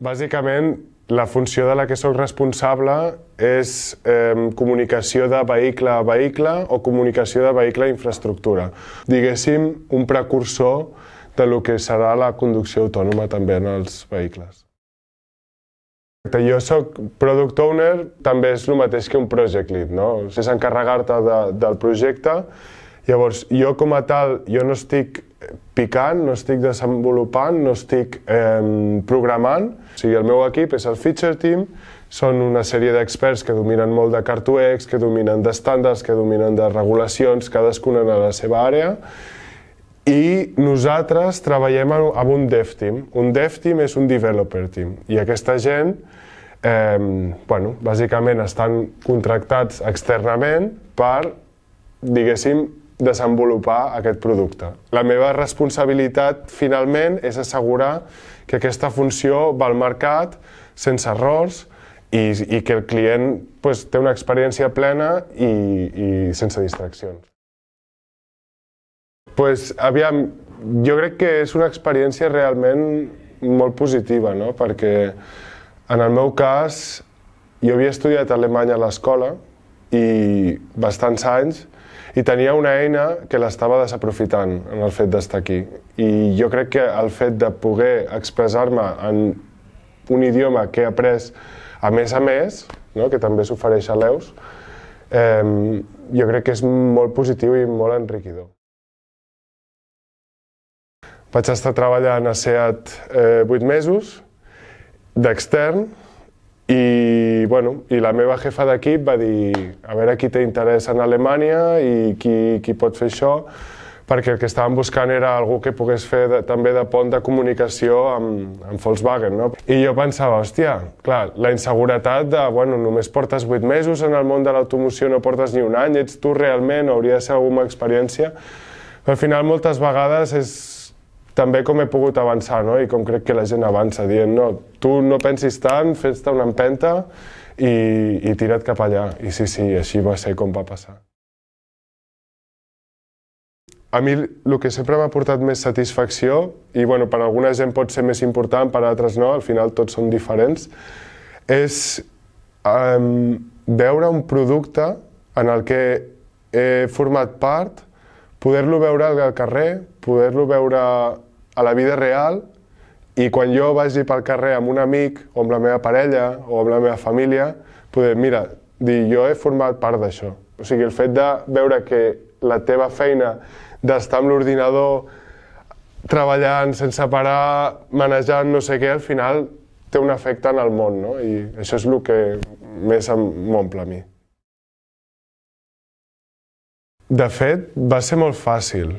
Bàsicament, la funció de la que soc responsable és comunicació de vehicle a vehicle o comunicació de vehicle a infraestructura. Diguéssim, un precursor de lo que serà la conducció autònoma també en els vehicles. Jo soc product owner, també és el mateix que un project lead, no? És encarregar-te del projecte. Llavors, jo com a tal, jo no estic picant, no estic desenvolupant, no estic programant. O sigui, el meu equip és el feature team, són una sèrie d'experts que dominen molt de Car2X, que dominen d'estàndards, que dominen de regulacions, cadascuna en la seva àrea. I nosaltres treballem amb un dev team. Un dev team és un developer team. I aquesta gent, bàsicament, estan contractats externament per, diguéssim, desenvolupar aquest producte. La meva responsabilitat, finalment, és assegurar que aquesta funció va al mercat sense errors i que el client té una experiència plena i sense distraccions. Aviam, jo crec que és una experiència realment molt positiva, perquè en el meu cas jo havia estudiat alemany a l'escola i bastants anys i tenia una eina que l'estava desaprofitant en el fet d'estar aquí. I jo crec que el fet de poder expressar-me en un idioma que he après a més, que també s'ofereix a l'EUS, jo crec que és molt positiu i molt enriquidor. Vaig estar treballant a SEAT 8 mesos, d'extern, i la meva jefa d'equip va dir a veure qui té interès en Alemanya i qui pot fer això, perquè el que estàvem buscant era algú que pogués fer també de pont de comunicació amb Volkswagen. I jo pensava, hòstia, clar, la inseguretat de, només portes 8 mesos en el món de l'automoció, no portes ni un any, ets tu realment, hauria de ser alguna experiència. Però al final, moltes vegades, és també com he pogut avançar i com crec que la gent avança, dient, no, tu no pensis tant, fes-te una empenta i tira't cap allà. I sí, així va ser com va passar. A mi el que sempre m'ha portat més satisfacció, i per alguna gent pot ser més important, per altres no, al final tots són diferents, és veure un producte en el que he format part, poder-lo veure al carrer, poder-lo veure a la vida real i quan jo vagi pel carrer amb un amic o amb la meva parella o amb la meva família, poder, mira, dir, jo he format part d'això. O sigui, el fet de veure que la teva feina d'estar amb l'ordinador treballant sense parar, manejant no sé què, al final té un efecte en el món, no? I això és el que més m'omple a mi. De fet, va ser molt fàcil,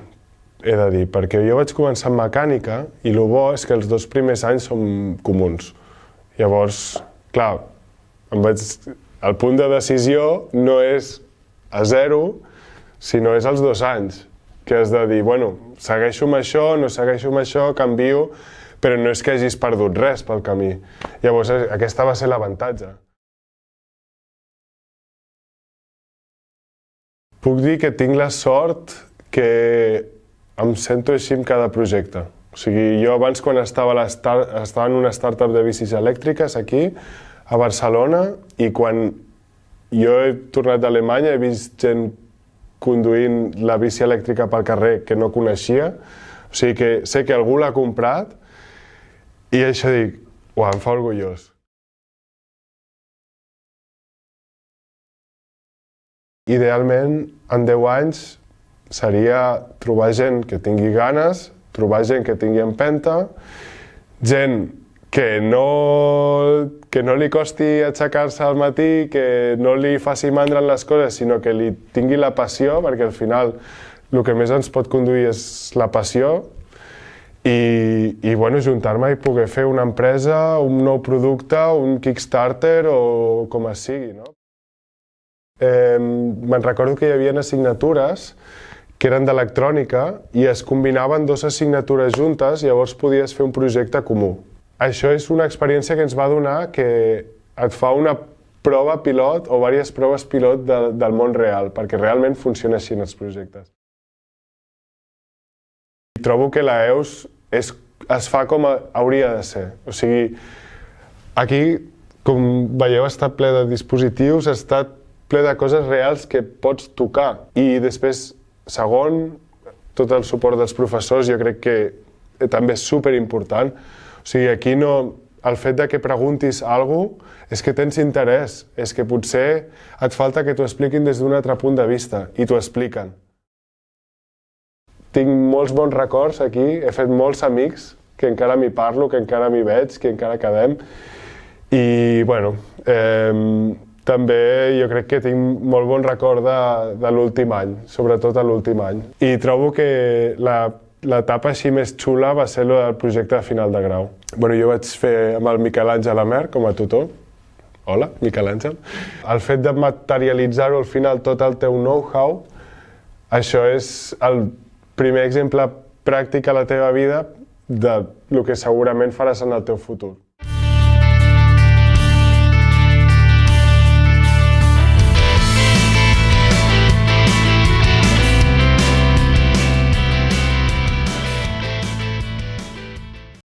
he de dir, perquè jo vaig començar en mecànica i el bo és que els 2 primers anys són comuns. Llavors, clar, el punt de decisió no és a 0, sinó és als 2 anys, que has de dir, segueixo amb això, no segueixo amb això, canvio, però no és que hagis perdut res pel camí. Llavors, aquesta va ser l'avantatge. Puc dir que tinc la sort que em sento així amb cada projecte. O sigui, jo abans quan estava en una startup de bicis elèctriques aquí, a Barcelona, i quan jo he tornat d'Alemanya he vist gent conduint la bici elèctrica pel carrer que no coneixia, o sigui que sé que algú l'ha comprat i això dic, em fa orgullós. Idealment, en 10 anys, seria trobar gent que tingui ganes, trobar gent que tingui empenta, gent que no li costi aixecar-se al matí, que no li faci mandra en les coses, sinó que li tingui la passió, perquè al final el que més ens pot conduir és la passió, i juntar-me i poder fer una empresa, un nou producte, un Kickstarter o com es sigui. Me'n recordo que hi havia assignatures que eren d'electrònica i es combinaven 2 assignatures juntes i llavors podies fer un projecte comú. Això és una experiència que ens va donar que et fa una prova pilot o diverses proves pilot del món real, perquè realment funciona així en els projectes. Trobo que la EUS es fa com hauria de ser. O sigui, Aquí, com veieu, està ple de dispositius, està ple de coses reals que pots tocar. I després, segon, tot el suport dels professors jo crec que també és superimportant. O sigui, aquí no... El fet de que preguntis alguna cosa és que tens interès, és que potser et falta que t'ho expliquin des d'un altre punt de vista, i t'ho expliquen. Tinc molts bons records aquí, he fet molts amics, que encara m'hi parlo, que encara m'hi veig, que encara quedem. I, bueno, també jo crec que tinc molt bon record de l'últim any, sobretot a l'últim any. I trobo que l'etapa així més xula va ser el projecte de final de grau. Bueno, jo vaig fer amb el Miquel Àngel Amer com a tutor. Hola, Miquel Àngel. El fet de materialitzar-ho al final tot el teu know-how, això és el primer exemple pràctic a la teva vida del que segurament faràs en el teu futur.